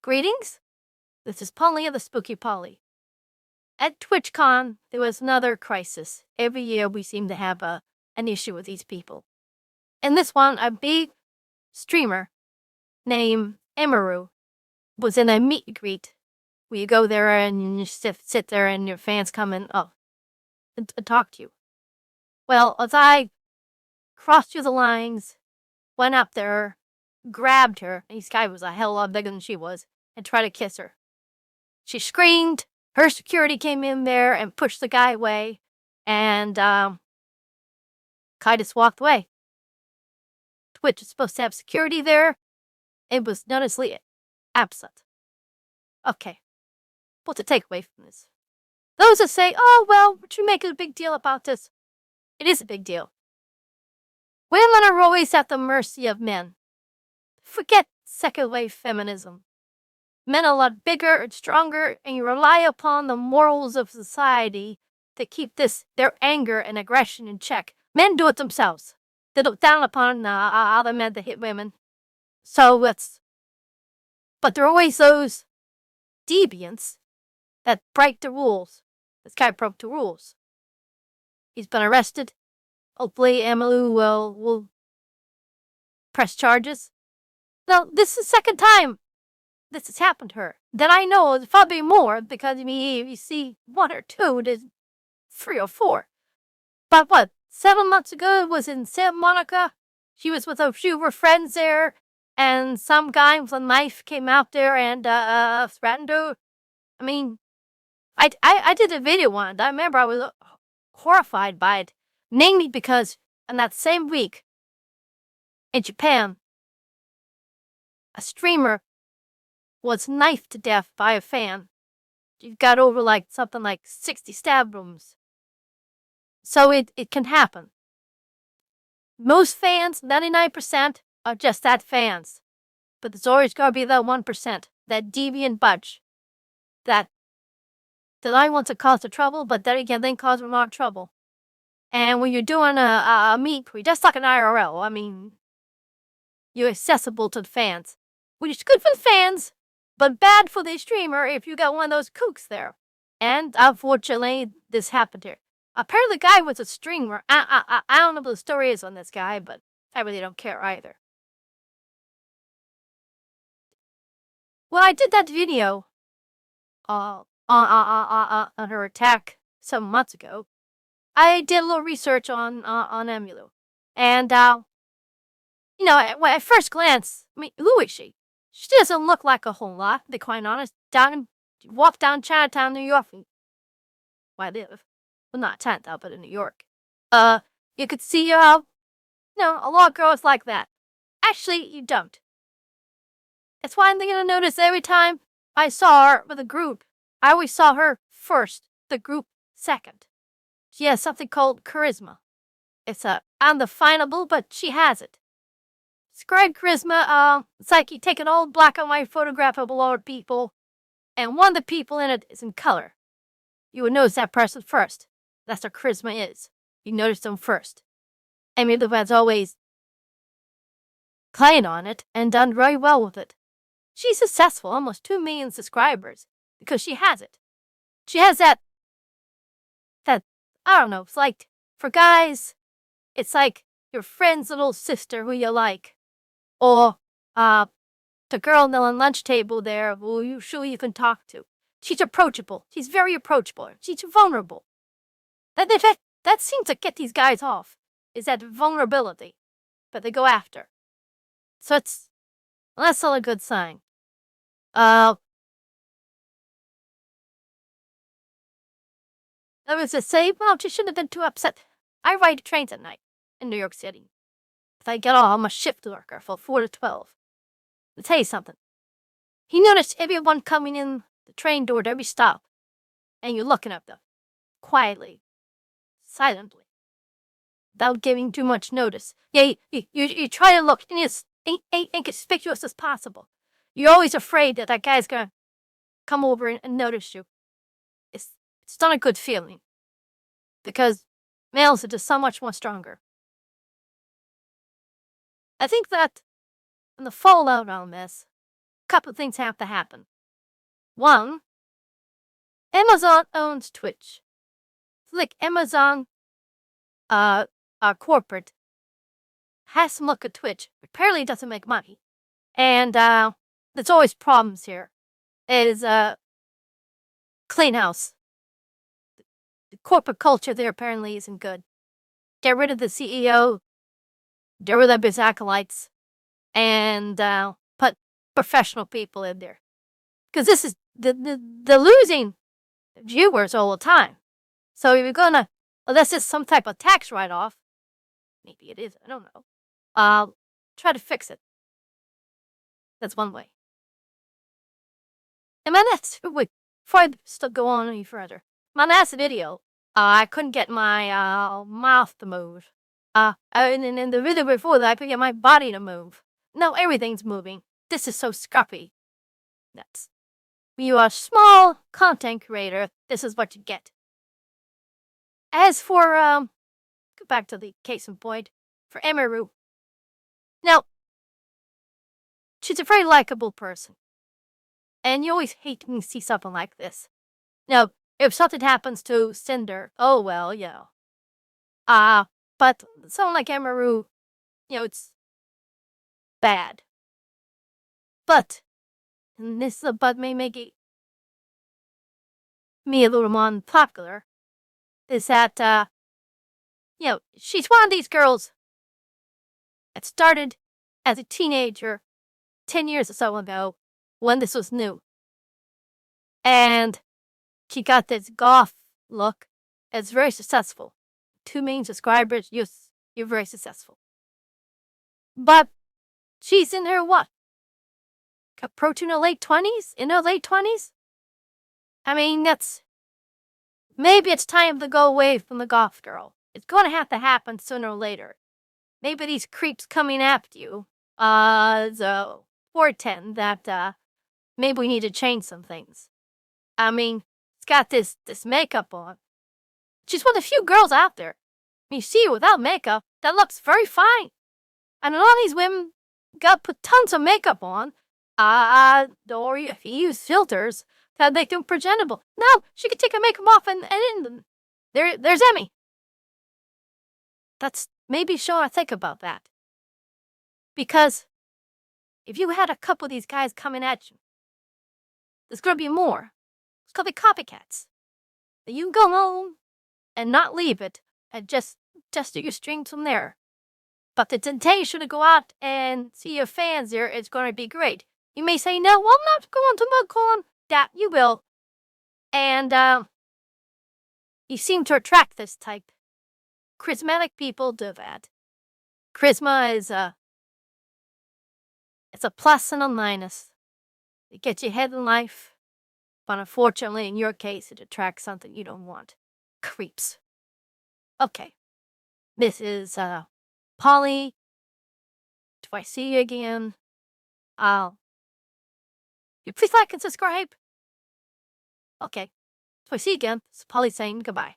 Greetings, this is Polly of the Spooky Polly. At TwitchCon, there was another crisis. Every year we seem to have an issue with these people. And this one, a big streamer named Emiru was in a meet and greet where you go there and you sit there and your fans come and talk to you. Well, as I crossed through the lines, went up there, grabbed her, and this guy was a hell of a lot bigger than she was, and tried to kiss her. She screamed. Her security came in there and pushed the guy away, and Kai just walked away. Twitch is supposed to have security there. It was noticeably absent. Okay, what's the takeaway from this? Those that say, oh, well, what you make a big deal about this? It is a big deal. Women are always at the mercy of men. Forget second wave feminism. Men are a lot bigger and stronger, and you rely upon the morals of society to keep their anger and aggression in check. Men do it themselves. They look down upon other men that hit women. But there are always those deviants that break the rules. This guy broke the rules. He's been arrested. Hopefully Emiru will press charges. Now, this is the second time this has happened to her. That I know is probably more, because you see 1 or 2, there's 3 or 4. But 7 months ago, it was in Santa Monica. She was with a few of her friends there, and some guy with a knife came out there and threatened her. I mean, I did a video on it. I remember I was horrified by it, mainly because in that same week in Japan, a streamer was knifed to death by a fan. She got over something like 60 stab wounds. So it can happen. Most fans, 99%, are just that fans. But there's always got to be that 1%, that deviant bunch, that I want to cause the trouble, but then again, they cause a lot of trouble. And when you're doing a meet, just like an IRL, I mean, you're accessible to the fans, which is good for the fans, but bad for the streamer if you got one of those kooks there. And unfortunately, this happened here. Apparently, the guy was a streamer. I don't know what the story is on this guy, but I really don't care either. When I did that video on her attack some months ago, I did a little research on Emiru. And, at first glance, I mean, who is she? She doesn't look like a whole lot, to be quite honest. Walk down Chinatown, New York, where I live. Well, not Chinatown, but in New York. You could see, a lot of girls like that. Actually, you don't. That's why I'm going to notice every time I saw her with a group, I always saw her first, the group second. She has something called charisma. It's undefinable, but she has it. Describe charisma, it's like you take an old black and white photograph of a lot of people, and one of the people in it is in color. You would notice that person first. That's what charisma is. You notice them first. Emiru has always played on it and done very well with it. She's successful, almost 2 million subscribers, because she has it. She has that, I don't know, it's like, for guys, it's like your friend's little sister who you like. Or, the girl on the lunch table there who you can talk to. She's approachable. She's very approachable. She's vulnerable. That seems to get these guys off, is that vulnerability that they go after. So that's not a good sign. I was to say, well, she shouldn't have been too upset. I ride trains at night in New York City. If I get off, I'm a shift worker from 4 to 12. I'll tell you something. You notice everyone coming in the train door at every stop, and you're looking at them quietly, silently, without giving too much notice. Yeah, you try to look as inconspicuous as possible. You're always afraid that guy's gonna come over and notice you. It's not a good feeling, because males are just so much more stronger. I think that in the fallout on this, couple things have to happen. One, Amazon owns Twitch. It's like Amazon, corporate has some look at Twitch. Apparently, it doesn't make money, and there's always problems here. It is a clean house. The corporate culture there apparently isn't good. Get rid of the CEO, get rid of his acolytes, and put professional people in there. Because this is the losing viewers all the time. So if you're gonna, unless it's some type of tax write-off, maybe it is, I don't know, try to fix it. That's one way. And my next, wait, before I still go on any further, my last video, I couldn't get my mouth to move. And in the video before that, I could get my body to move. No, everything's moving. This is so scruffy. That's, when you are a small content creator, this is what you get. As for, go back to the case in point, for Emiru. Now, she's a very likable person. And you always hate when you see something like this. Now, if something happens to Cinder, oh well, but someone like Emiru, it's bad. But, and this but may make it me a little more unpopular, is that, she's one of these girls that started as a teenager 10 years or so ago when this was new. And she got this goth look. It's very successful. 2 million subscribers, you're very successful. But she's in her what? Approaching her late 20s? In her late 20s? I mean, maybe it's time to go away from the goth girl. It's going to have to happen sooner or later. Maybe these creeps coming after you, is a portent that, maybe we need to change some things. I mean, it's got this makeup on. She's one of the few girls out there. You see her without makeup, that looks very fine. And a lot of these women got put tons of makeup on, or if you use filters, that make them presentable. No, she could take her makeup off and there's Emmy. That's maybe sure I think about that. Because if you had a couple of these guys coming at you, there's going to be more. It's going to be copycats. You can go home and not leave it and just do your streams from there. But the temptation to go out and see your fans there is going to be great. You may say, no, well, I'm not going to MudCon. That you will. And you seem to attract this type. Charismatic people do that. Charisma is it's a plus and a minus. It gets you ahead in life. But unfortunately, in your case, it attracts something you don't want. Creeps. Okay. This is Polly. Do I see you again? You please like and subscribe. Okay. So I see you again. It's Polly saying goodbye.